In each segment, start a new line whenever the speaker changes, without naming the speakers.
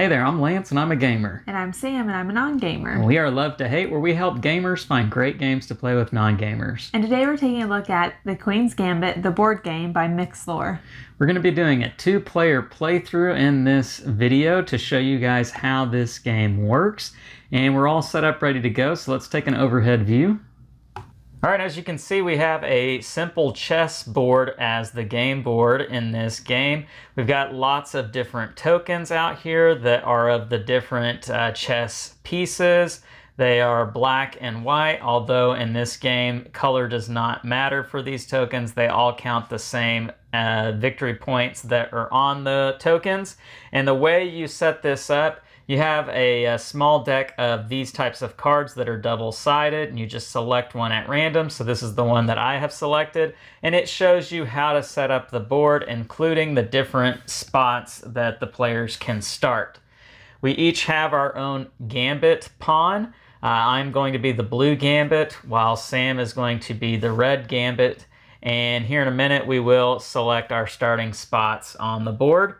Hey there, I'm Lance and I'm a gamer.
And I'm Sam and I'm a non-gamer.
And we are Love to Hate, where we help gamers find great games to play with non-gamers.
And today we're taking a look at The Queen's Gambit, the board game by Mixlore.
We're going to be doing a 2-player playthrough in this video to show you guys how this game works. And we're all set up ready to go, so let's take an overhead view. Alright, as you can see, we have a simple chess board as the game board in this game. We've got lots of different tokens out here that are of the different chess pieces. They are black and white, although in this game, color does not matter for these tokens. They all count the same victory points that are on the tokens. And the way you set this up, you have a small deck of these types of cards that are double-sided, and you just select one at random. So this is the one that I have selected, and it shows you how to set up the board, including the different spots that the players can start. We each have our own Gambit pawn. I'm going to be the blue Gambit, while Sam is going to be the red Gambit. And here in a minute, we will select our starting spots on the board.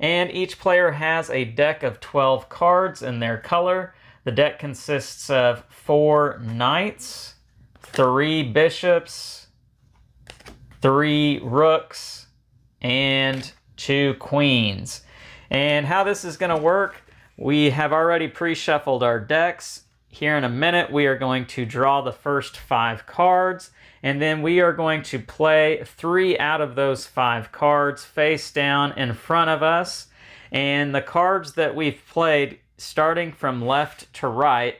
And each player has a deck of 12 cards in their color. The deck consists of 4 knights, 3 bishops, 3 rooks, and 2 queens. And how this is going to work, we have already pre-shuffled our decks. Here in a minute, we are going to draw the first 5 cards, and then we are going to play 3 out of those 5 cards face down in front of us. And the cards that we've played, starting from left to right,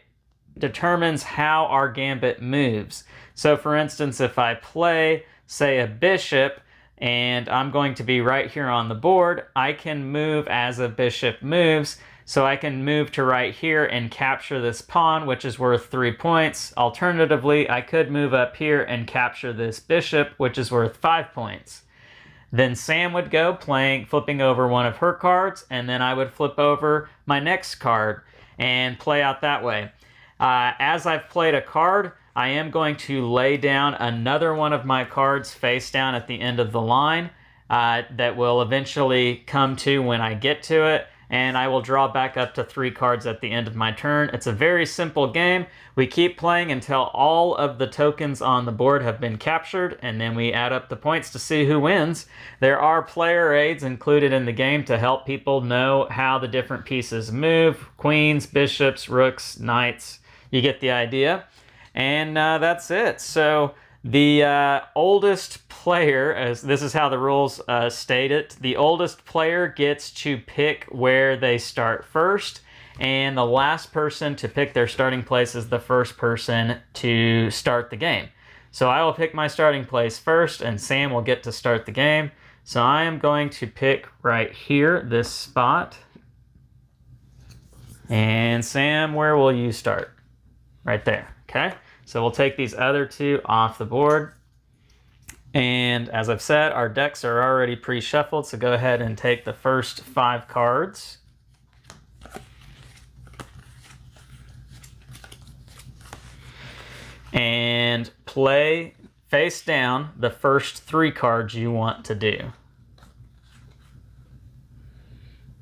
determines how our gambit moves. So for instance, if I play, say, a bishop, and I'm going to be right here on the board, I can move as a bishop moves. So I can move to right here and capture this pawn, which is worth 3 points. Alternatively, I could move up here and capture this bishop, which is worth 5 points. Then Sam would go flipping over one of her cards, and then I would flip over my next card and play out that way. As I've played a card, I am going to lay down another one of my cards face down at the end of the line that will eventually come to when I get to it. And I will draw back up to 3 cards at the end of my turn. It's a very simple game. We keep playing until all of the tokens on the board have been captured, and then we add up the points to see who wins. There are player aids included in the game to help people know how the different pieces move. Queens, bishops, rooks, knights. You get the idea. And that's it. So the oldest player, as this is how the rules state it, the oldest player gets to pick where they start first, and the last person to pick their starting place is the first person to start the game. So I will pick my starting place first, and Sam will get to start the game. So I am going to pick right here, this spot. And Sam, where will you start? Right there, okay? So we'll take these other 2 off the board. And as I've said, our decks are already pre-shuffled, so go ahead and take the first 5 cards. And play face down the first 3 cards you want to do.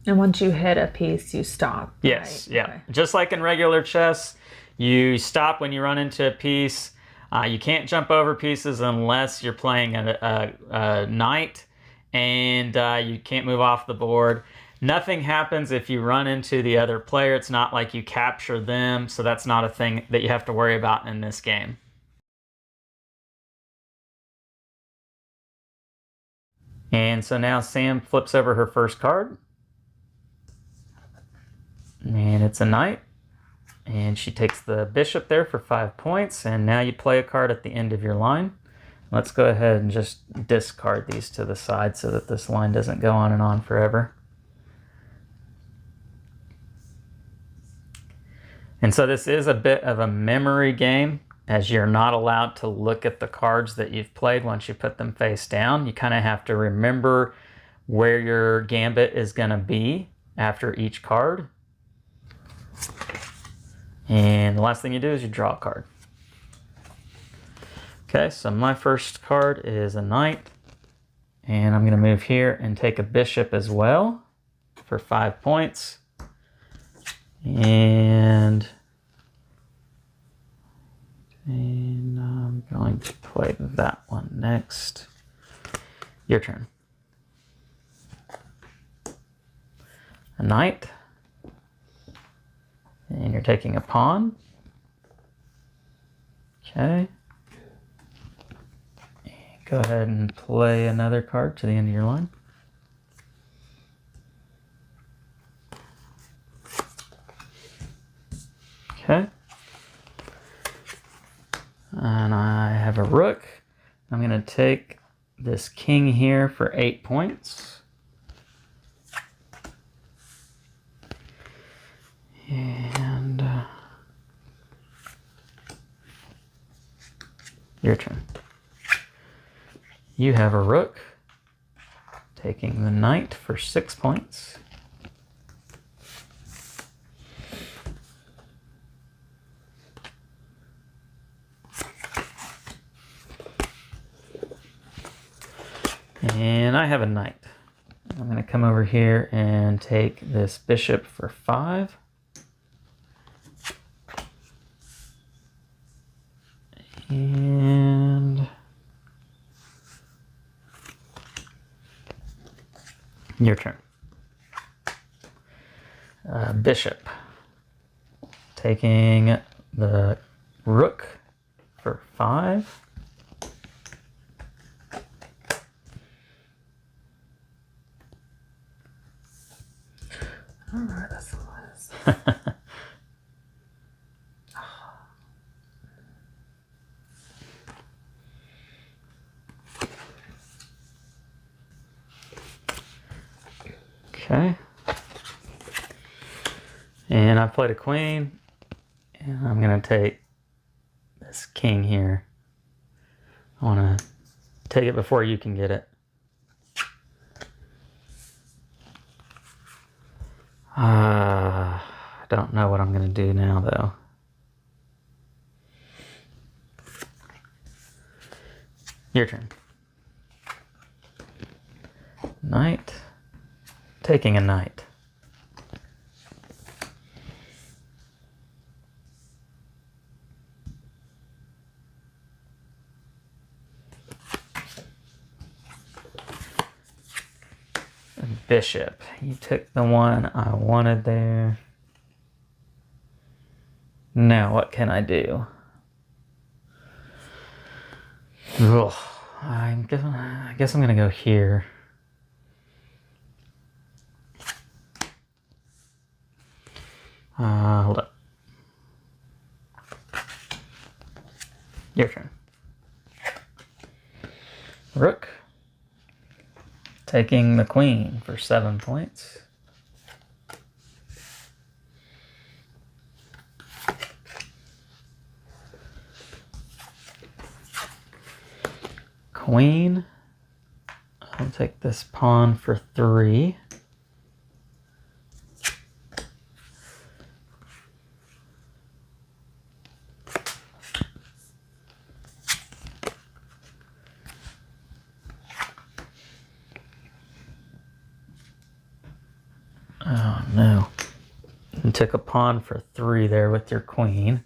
And once you hit a piece, you stop.
Yes,
right?
yeah.
Okay.
Just like in regular chess, you stop when you run into a piece. You can't jump over pieces unless you're playing a knight, and you can't move off the board. Nothing happens if you run into the other player. It's not like you capture them, so that's not a thing that you have to worry about in this game. And so now Sam flips over her first card, and it's a knight. And she takes the bishop there for 5 points, and now you play a card at the end of your line. Let's go ahead and just discard these to the side so that this line doesn't go on and on forever. And so this is a bit of a memory game, as you're not allowed to look at the cards that you've played once you put them face down. You kind of have to remember where your gambit is going to be after each card. And the last thing you do is you draw a card. Okay, so my first card is a knight. And I'm going to move here and take a bishop as well for 5 points. next. Your turn. A knight. And you're taking a pawn. Okay. Go ahead and play another card to the end of your line. Okay. And I have a rook. I'm going to take this king here for 8 points. And your turn. You have a rook, taking the knight for 6 points. And I have a knight. I'm going to come over here and take this bishop for 5. And your turn. Bishop. Taking the rook for 5.
Oh, that's was.
Okay. And I played a queen. And I'm going to take this king here. I want to take it before you can get it. I don't know what I'm going to do now, though. Your turn. Knight. Taking a knight. Bishop. You took the one I wanted there. Now what can I do? Ugh, I guess I'm gonna go here. Hold up. Your turn. Rook. Taking the queen for 7 points. Queen. I'll take this pawn for 3. Oh no. You took a pawn for 3 there with your queen.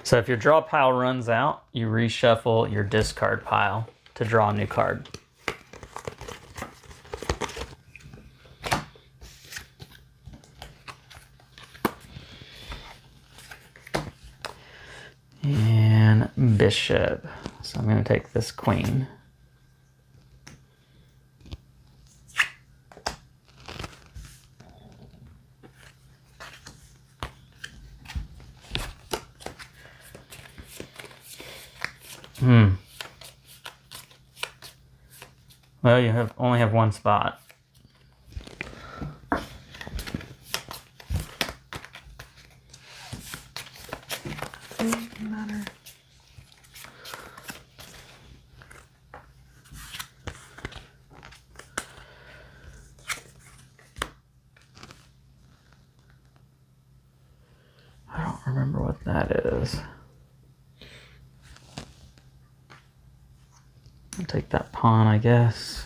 So if your draw pile runs out, you reshuffle your discard pile to draw a new card. And bishop. So I'm going to take this queen. Well, you only have one spot.
Doesn't matter.
I don't remember what that is. I'll take that pawn, I guess.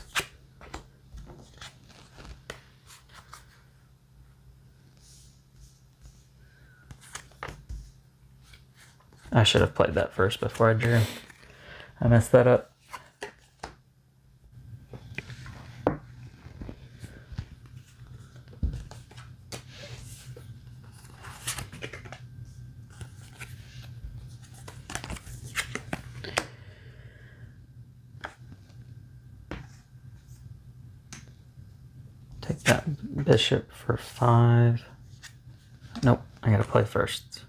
I should have played that first before I drew. I messed that up. Take that bishop for 5. Nope, I gotta play first.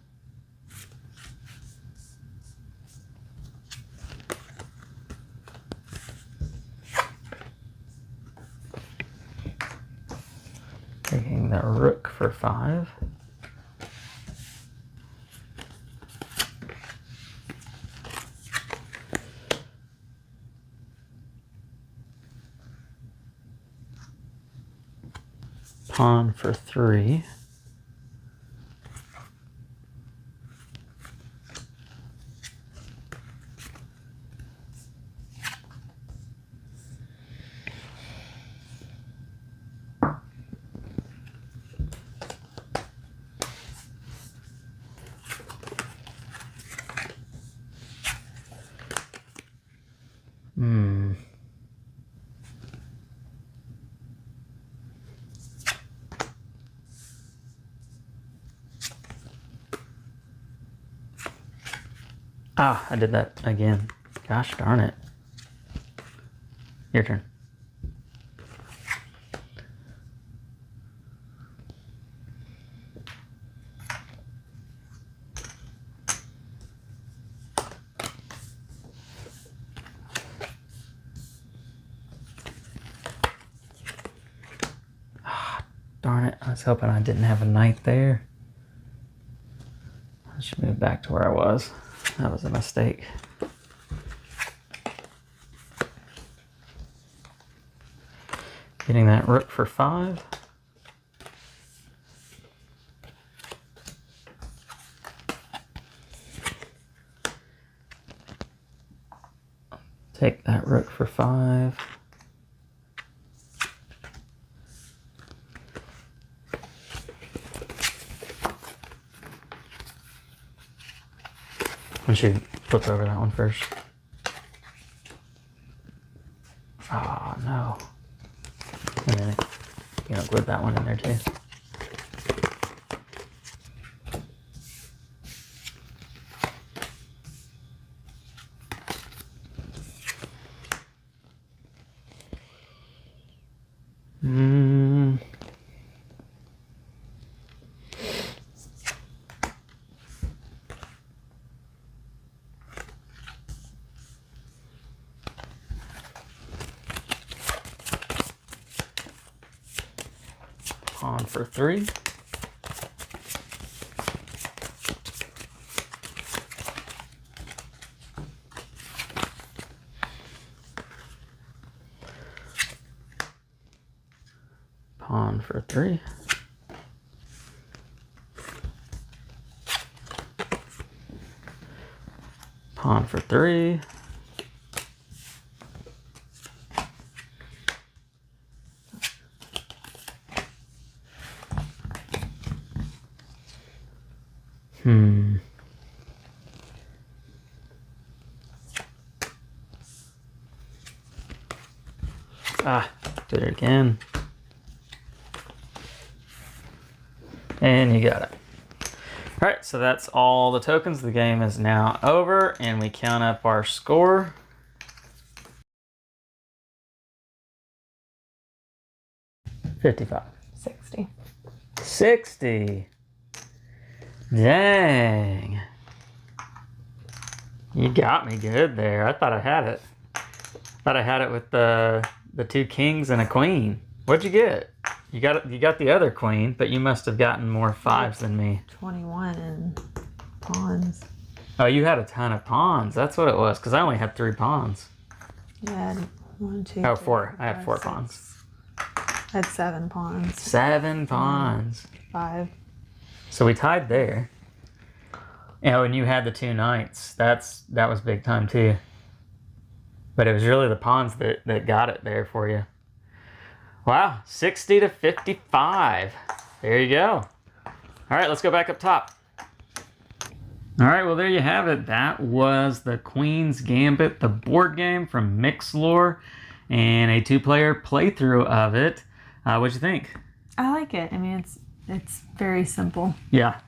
Taking the rook for 5. Pawn for 3. Ah, I did that again. Gosh darn it. Your turn. Ah, darn it. I was hoping I didn't have a knight there. I should move back to where I was. That was a mistake. Getting that rook for 5. Take that rook for 5. I should flip over that one first. Oh no. And then, glue that one in there too. Pawn for 3. Pawn for 3. Pawn for 3. Ah, did it again. And you got it. All right, so that's all the tokens. The game is now over, and we count up our score. $55.
60.
60. Dang. You got me good there. I thought I had it. Thought I had it with the 2 kings and a queen. What'd you get? You got the other queen, but you must have gotten more 5s than me.
21 and pawns.
Oh, you had a ton of pawns. That's what it was, because I only had 3 pawns.
You had 1, 2.
Oh,
3,
4. I had
5,
4
6.
pawns.
I had 7 pawns.
7 pawns.
5.
So we tied there. Oh, and you had the 2 knights. That was big time too. But it was really the pawns that got it there for you. Wow, 60 to 55. There you go. All right, let's go back up top. All right, well, there you have it. That was the Queen's Gambit, the board game from Mixlore, and a 2-player playthrough of it. What'd you think?
I like it. I mean, it's very simple.
Yeah.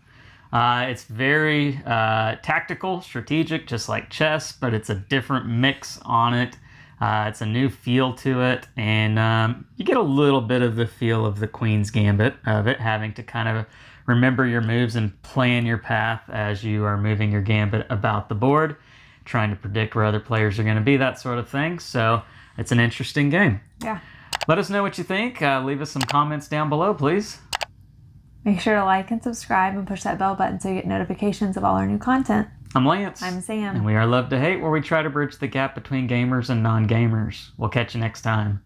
It's very tactical, strategic, just like chess, but it's a different mix on it. It's a new feel to it, and you get a little bit of the feel of the Queen's Gambit of it, having to kind of remember your moves and plan your path as you are moving your gambit about the board, trying to predict where other players are going to be, that sort of thing. So it's an interesting game.
Yeah.
Let us know what you think. Leave us some comments down below, please.
Make sure to like and subscribe and push that bell button so you get notifications of all our new content.
I'm Lance.
I'm Sam.
And we are Love to Hate, where we try to bridge the gap between gamers and non-gamers. We'll catch you next time.